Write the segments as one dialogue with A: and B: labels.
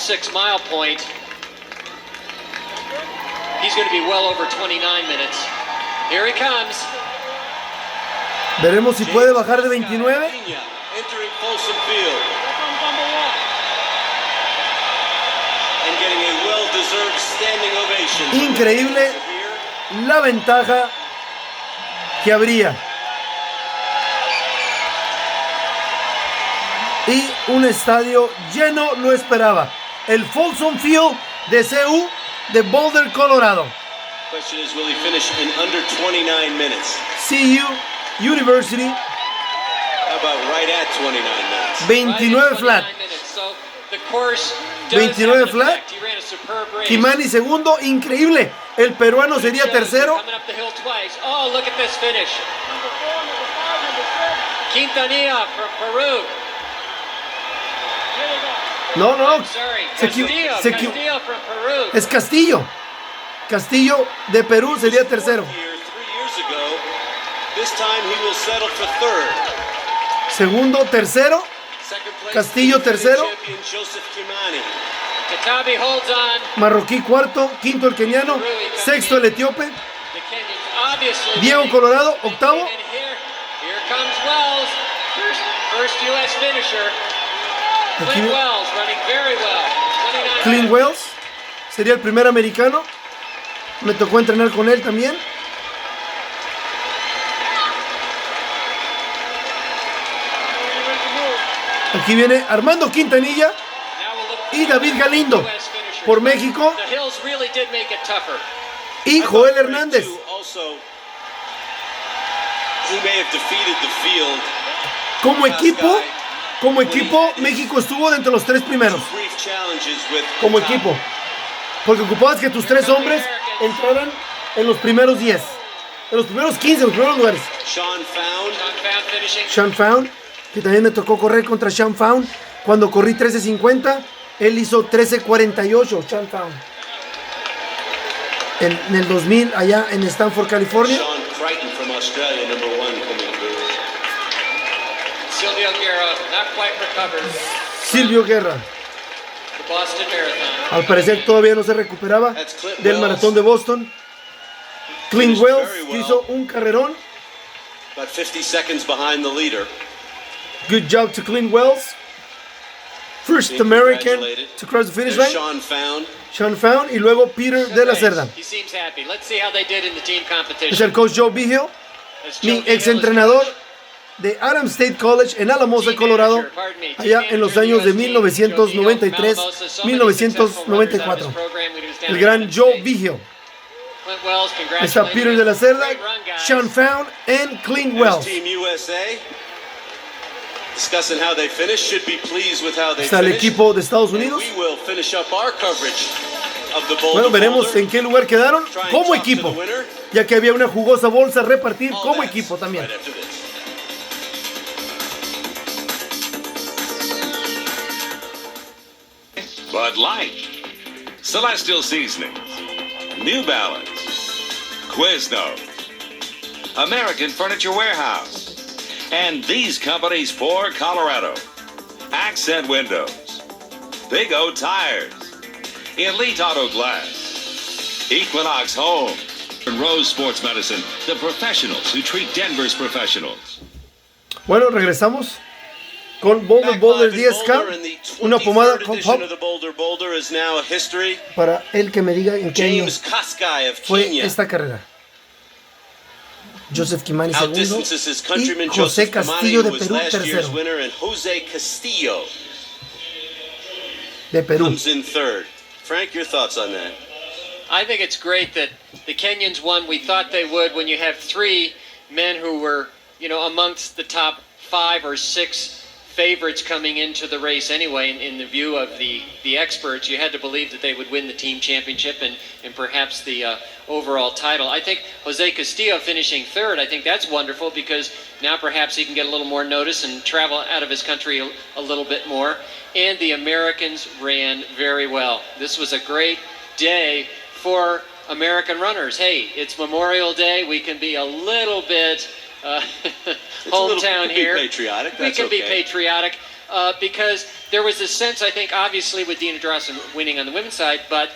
A: 6-mile point, he's going to be well over 29 minutes. Here he comes.
B: Veremos si puede bajar de 29.
C: Entering Folsom Field and getting a well-deserved standing ovation.
B: Increíble la ventaja que habría. Y un estadio lleno lo esperaba. El Folsom Field de CU de Boulder, Colorado.
C: Question is, will he finish in under 29 minutes?
B: CU University.
C: How about right at 29 minutes?
B: 29 flat. 29 flat. Kimani segundo, increíble. El peruano sería tercero.
A: Oh, look at this finish. Quintanilla from Peru.
B: No.
A: Castillo from Peru.
B: Es Castillo. Castillo de Perú sería tercero.
C: 3 years ago, this time he will settle for third.
B: Segundo, tercero. Castillo tercero.
A: Katabi holds on.
B: Marroquí cuarto. Quinto el keniano. Sexto el etíope. Diego Colorado octavo.
A: Here comes Wells. First U.S. finisher. Clint Wells running very well.
B: Clint Wells sería el primer americano. Me tocó entrenar con él también. Aquí viene Armando Quintanilla y David Galindo por México. Y Joel Hernández. Como equipo, México estuvo dentro de los 3 primeros. Como equipo. Porque ocupabas que tus 3 hombres entraran en los primeros 10. En los primeros 15, en los primeros lugares. Sean Found, que también me tocó correr contra Sean Found. Cuando corrí 13.50, él hizo 13.48, Sean Found. En el 2000, allá en Stanford, California. Silvio Guerra. Al parecer todavía no se recuperaba del maratón de Boston. Clint Wells hizo un carrerón. Good job to Clint Wells. First American to cross the finish line. Sean Found y luego Peter de la Cerda. Es el coach Joe Vigil, mi ex entrenador de Adams State College en Alamosa, Colorado, allá en los años de 1993-1994. El gran Joe Vigil. Está Peter de la Cerda, Sean Found y Clint Wells. Está el equipo de Estados Unidos. Bueno, veremos en qué lugar quedaron como equipo, ya que había una jugosa bolsa a repartir como equipo también.
D: Bud Light, Celestial Seasonings, New Balance, Quiznos, American Furniture Warehouse, and these companies for Colorado. Accent Windows, Big O Tires, Elite Auto Glass, Equinox Home, and Rose Sports Medicine, the professionals who treat Denver's professionals.
B: Bueno, regresamos con Boulder 10K, una pomada con pop. Para el que me diga en qué año fue esta carrera. Joseph Kimani segundo y José Castillo de Perú tercero. De Perú.
C: Frank, your thoughts on that?
A: I think it's great that the Kenyans won. We thought they would when you have 3 men who were, amongst the top 5 or 6 favorites coming into the race anyway. In the view of the experts, you had to believe that they would win the team championship and perhaps the overall title. I think Jose Castillo finishing 3rd, I think that's wonderful because now perhaps he can get a little more notice and travel out of his country a little bit more. And the Americans ran very well. This was a great day for American runners. Hey, it's Memorial Day. We can be a little bit hometown here.
C: Patriotic.
A: We can be patriotic. because there was a sense, I think, obviously with Dina Drawson winning on the women's side, but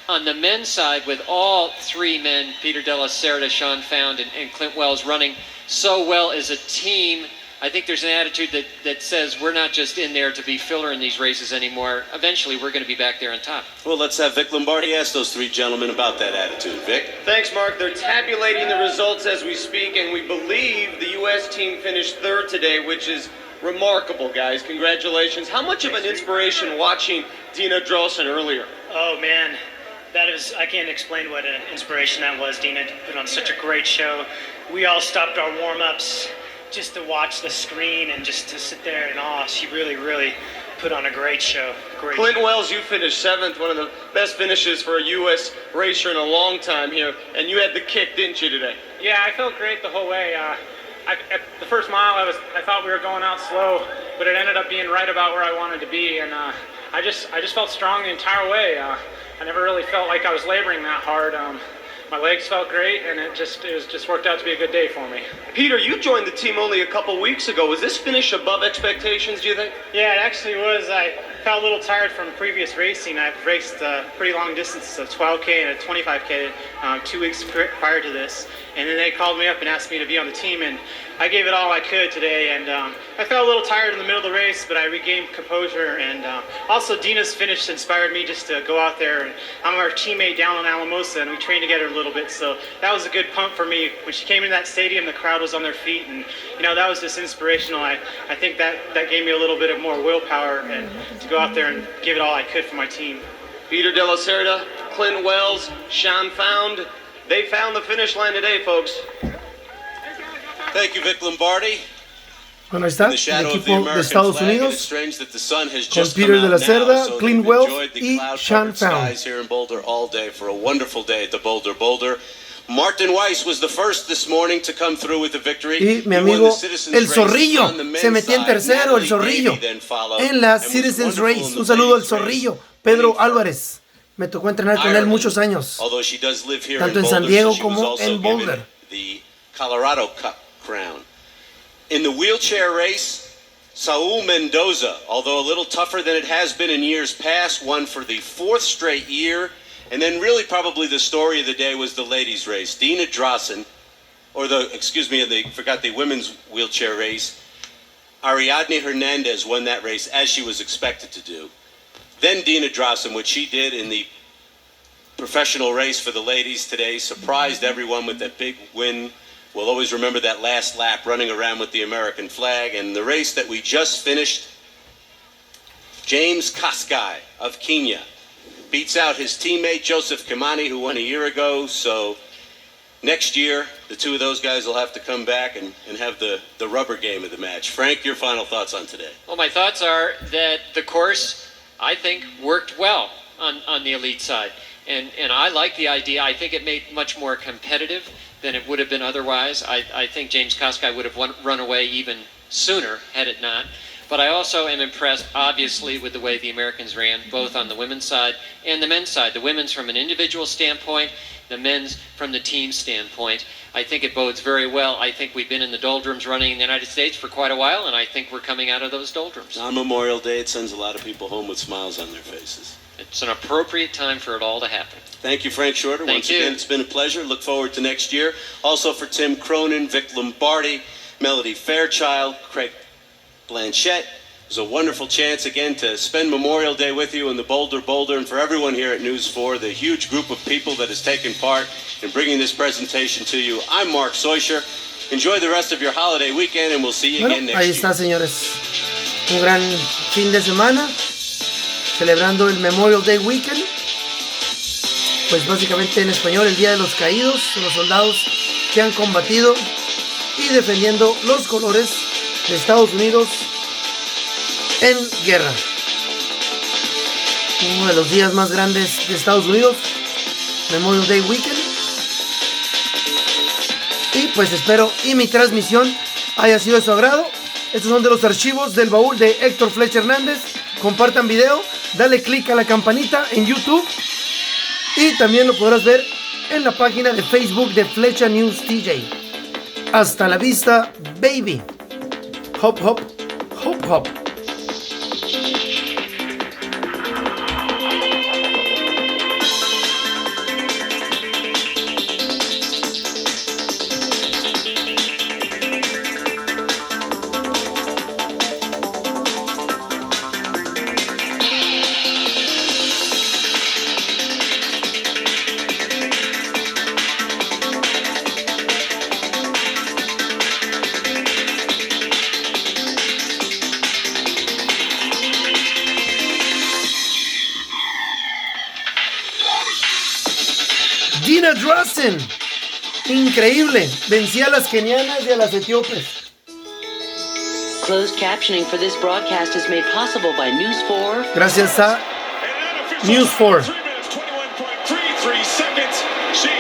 A: on the men's side with all three men, Peter De La Cerda, Sean Found, and Clint Wells running so well as a team, I think there's an attitude that says we're not just in there to be filler in these races anymore. Eventually, we're going to be back there on top.
C: Well, let's have Vic Lombardi ask those three gentlemen about that attitude. Vic?
E: Thanks, Mark. They're tabulating the results as we speak, and we believe the U.S. team finished third today, which is remarkable, guys. Congratulations. How much of an inspiration watching Dina Drawson earlier?
F: Oh, man. I can't explain what an inspiration that was. Dina put on such a great show. We all stopped our warm-ups just to watch the screen and just to sit there in awe. She really, really put on a great show.
E: Clint Wells, you finished seventh, one of the best finishes for a U.S. racer in a long time here, and you had the kick, didn't you, today?
G: Yeah, I felt great the whole way. At the first mile, I thought we were going out slow, but it ended up being right about where I wanted to be, and I just felt strong the entire way. I never really felt like I was laboring that hard. My legs felt great, and it just worked out to be a good day for me.
E: Peter, you joined the team only a couple weeks ago. Was this finish above expectations, do you think?
F: Yeah, it actually was. I felt a little tired from previous racing. I've raced pretty long distances of 12K and a 25K 2 weeks prior to this. And then they called me up and asked me to be on the team, and I gave it all I could today. And I felt a little tired in the middle of the race, but I regained composure. And also, Dina's finish inspired me just to go out there. And I'm our teammate down in Alamosa, and we trained together a little bit. So that was a good pump for me. When she came into that stadium, the crowd was on their feet, and that was just inspirational. I think that gave me a little bit of more willpower and to go out there and give it all I could for my team.
E: Peter De La Cerda, Clint Wells, Sean Found. They found the finish line today, folks.
C: Thank you, Vic Lombardi.
B: Bueno, ahí está el equipo de Estados Unidos con Peter De La Cerda, Clint Wells y Sean Found.
C: Here in Boulder all day for a wonderful day at the Boulder. Martin Weiss was the first this morning to come through with the victory.
B: Y mi amigo El Zorrillo se metió en tercero, El Zorrillo, en la Citizens Race. Un saludo al Zorrillo, Pedro Álvarez. Me tocó entrenar con él muchos años, tanto en San Diego como en Boulder.
C: The Colorado Cup crown. In the wheelchair race, Saul Mendoza, although a little tougher than it has been in years past, won for the fourth straight year. And then really probably the story of the day was the ladies' race. Dina Drawson, forgot the women's wheelchair race. Ariadne Hernandez won that race as she was expected to do. Then Dina Drawson, what she did in the professional race for the ladies today, surprised everyone with that big win. We'll always remember that last lap running around with the American flag. And the race that we just finished, James Kaskai of Kenya beats out his teammate Joseph Kimani, who won a year ago. So next year, the two of those guys will have to come back and have the rubber game of the match. Frank, your final thoughts on today?
A: Well, my thoughts are that the course, I think, worked well on the elite side. And I like the idea. I think it made much more competitive than it would have been otherwise. I think James Kaskai would have run away even sooner had it not. But I also am impressed, obviously, with the way the Americans ran, both on the women's side and the men's side. The women's from an individual standpoint, the men's from the team standpoint. I think it bodes very well. I think we've been in the doldrums running in the United States for quite a while, and I think we're coming out of those doldrums.
C: On Memorial Day, it sends a lot of people home with smiles on their faces.
A: It's an appropriate time for it all to happen.
C: Thank you, Frank Shorter.
A: Thank you.
C: Again, it's been a pleasure. Look forward to next year. Also for Tim Cronin, Vic Lombardi, Melody Fairchild, Craig Blanchette. It was a wonderful chance again to spend Memorial Day with you in the Boulder, and for everyone here at News 4, the huge group of people that has taken part in bringing this presentation to you. I'm Mark Soischer. Enjoy the rest of your holiday weekend, and we'll see you again next
B: year. Ahí está, señores. Un gran fin de semana, celebrando el Memorial Day Weekend. Pues básicamente en español, el Día de los Caídos, los soldados que han combatido y defendiendo los colores de Estados Unidos en guerra. Uno de los días más grandes de Estados Unidos, Memorial Day Weekend. Y pues espero y mi transmisión haya sido de su agrado. Estos son de los archivos del baúl de Héctor Flecha Hernández. Compartan video, dale click a la campanita en YouTube y también lo podrás ver en la página de Facebook de Flecha News TJ. Hasta la vista, baby. Hop, hop, hop, hop. Dina Drossen. Increíble. Vencía a las kenianas y a las etíopes.
H: Closed captioning for this broadcast is made possible by News 4.
B: Gracias a News 4.